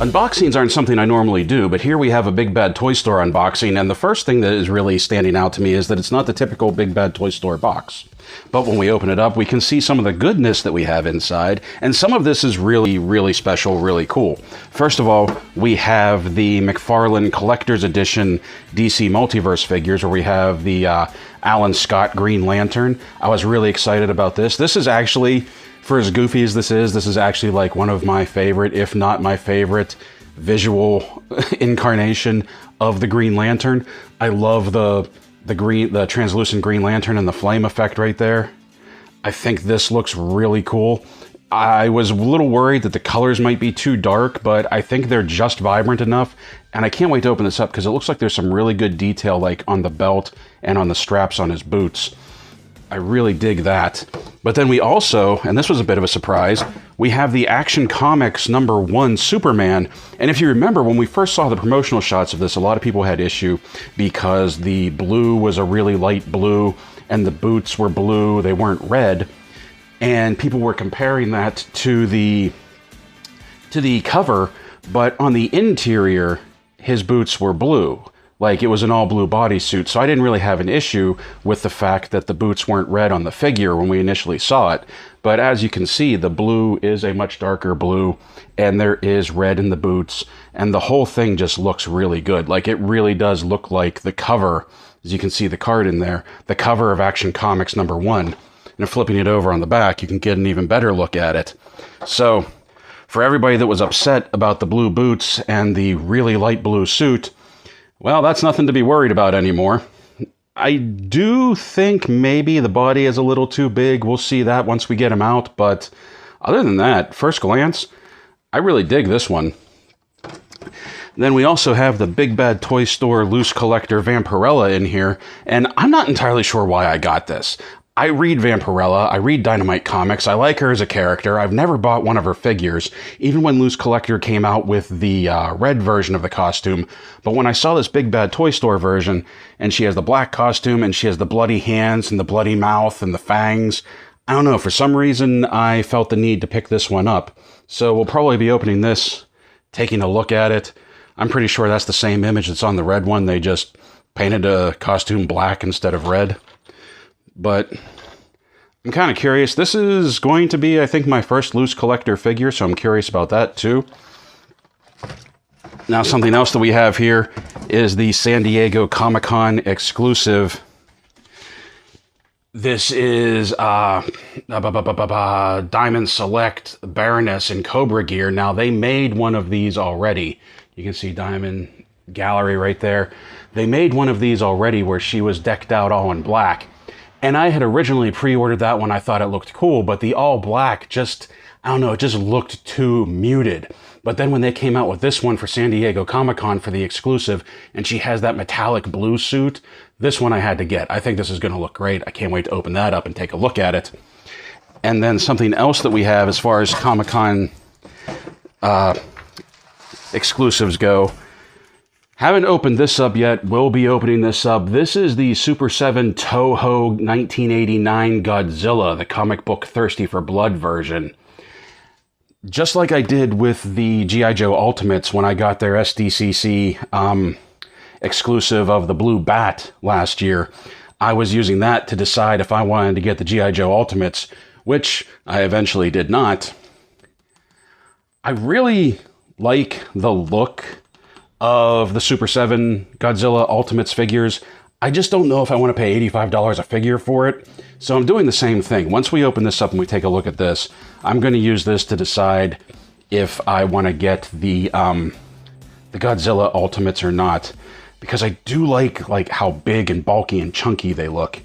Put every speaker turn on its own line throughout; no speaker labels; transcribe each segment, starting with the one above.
Unboxings aren't something I normally do, but here we have a Big Bad Toy Store unboxing, and the first thing that is really standing out to me is that it's not the typical Big Bad Toy Store box. But when we open it up, we can see some of the goodness that we have inside, and some of this is really, really special, really cool. First of all, we have the McFarlane Collector's Edition DC Multiverse figures, where we have the Alan Scott Green Lantern. I was really excited about this. This is actually, for as goofy as this is actually like one of my favorite, if not my favorite, visual incarnation of the Green Lantern. I love the translucent Green Lantern and the flame effect right there. I think this looks really cool. I was a little worried that the colors might be too dark, but I think they're just vibrant enough, and I can't wait to open this up because it looks like there's some really good detail like on the belt and on the straps on his boots. I really dig that. But then we also, and this was a bit of a surprise, we have the Action Comics #1 Superman. And if you remember, when we first saw the promotional shots of this, a lot of people had issue because the blue was a really light blue and the boots were blue, they weren't red. And people were comparing that to the cover, but on the interior, his boots were blue. Like, it was an all-blue bodysuit, so I didn't really have an issue with the fact that the boots weren't red on the figure when we initially saw it. But as you can see, the blue is a much darker blue, and there is red in the boots, and the whole thing just looks really good. Like, it really does look like the cover, as you can see the card in there, the cover of Action Comics #1. And flipping it over on the back, you can get an even better look at it. So, for everybody that was upset about the blue boots and the really light blue suit, well, that's nothing to be worried about anymore. I do think maybe the body is a little too big. We'll see that once we get him out. But other than that, first glance, I really dig this one. Then we also have the Big Bad Toy Store Loose Collector Vampirella in here. And I'm not entirely sure why I got this. I read Vampirella, I read Dynamite Comics, I like her as a character. I've never bought one of her figures, even when Loose Collector came out with the red version of the costume. But when I saw this Big Bad Toy Store version, and she has the black costume, and she has the bloody hands, and the bloody mouth, and the fangs, I don't know, for some reason I felt the need to pick this one up. So we'll probably be opening this, taking a look at it. I'm pretty sure that's the same image that's on the red one. They just painted a costume black instead of red. But I'm kind of curious. This is going to be, I think, my first Loose Collector figure, so I'm curious about that too. Now, something else that we have here is the San Diego Comic-Con exclusive. This is Diamond Select Baroness in Cobra gear. Now, they made one of these already. You can see Diamond Gallery right there. They made one of these already where she was decked out all in black. And I had originally pre-ordered that one. I thought it looked cool, but the all black just, I don't know, it just looked too muted. But then when they came out with this one for San Diego Comic-Con for the exclusive, and she has that metallic blue suit, this one I had to get. I think this is going to look great. I can't wait to open that up and take a look at it. And then something else that we have as far as Comic-Con exclusives go. Haven't opened this up yet. We'll be opening this up. This is the Super 7 Toho 1989 Godzilla, the comic book Thirsty for Blood version. Just like I did with the G.I.Joe Ultimates when I got their SDCC exclusive of the Blue Bat last year, I was using that to decide if I wanted to get the G.I.Joe Ultimates, which I eventually did not. I really like the look of the Super 7 Godzilla Ultimates figures. I just don't know if I want to pay $85 a figure for it. So I'm doing the same thing. Once we open this up and we take a look at this, I'm going to use this to decide if I want to get the Godzilla Ultimates or not. Because I do like how big and bulky and chunky they look.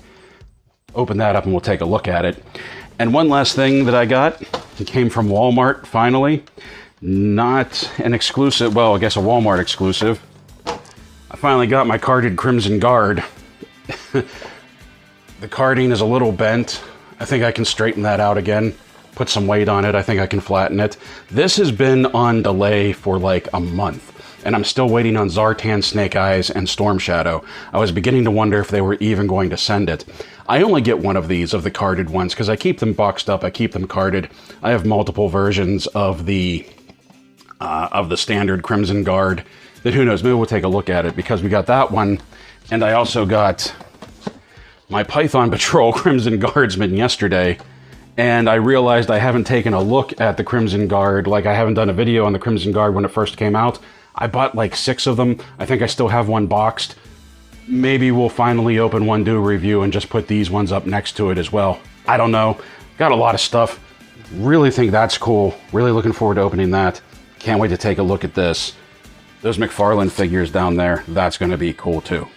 Open that up and we'll take a look at it. And one last thing that I got, it came from Walmart finally. Not an exclusive, well, I guess a Walmart exclusive. I finally got my carded Crimson Guard. The carding is a little bent. I think I can straighten that out again. Put some weight on it. I think I can flatten it. This has been on delay for like a month. And I'm still waiting on Zartan, Snake Eyes, and Storm Shadow. I was beginning to wonder if they were even going to send it. I only get one of these, of the carded ones, because I keep them boxed up. I keep them carded. I have multiple versions of the of the standard Crimson Guard that, who knows, maybe we'll take a look at it, because we got that one. And I also got my Python Patrol Crimson Guardsman yesterday. And I realized I haven't taken a look at the Crimson Guard. Like, I haven't done a video on the Crimson Guard when it first came out. I bought like 6 of them. I think I still have one boxed. Maybe we'll finally open one, do a review, and just put these ones up next to it as well. I don't know. Got a lot of stuff. Really think that's cool. Really looking forward to opening that. Can't wait to take a look at this. Those McFarlane figures down there, that's going to be cool too.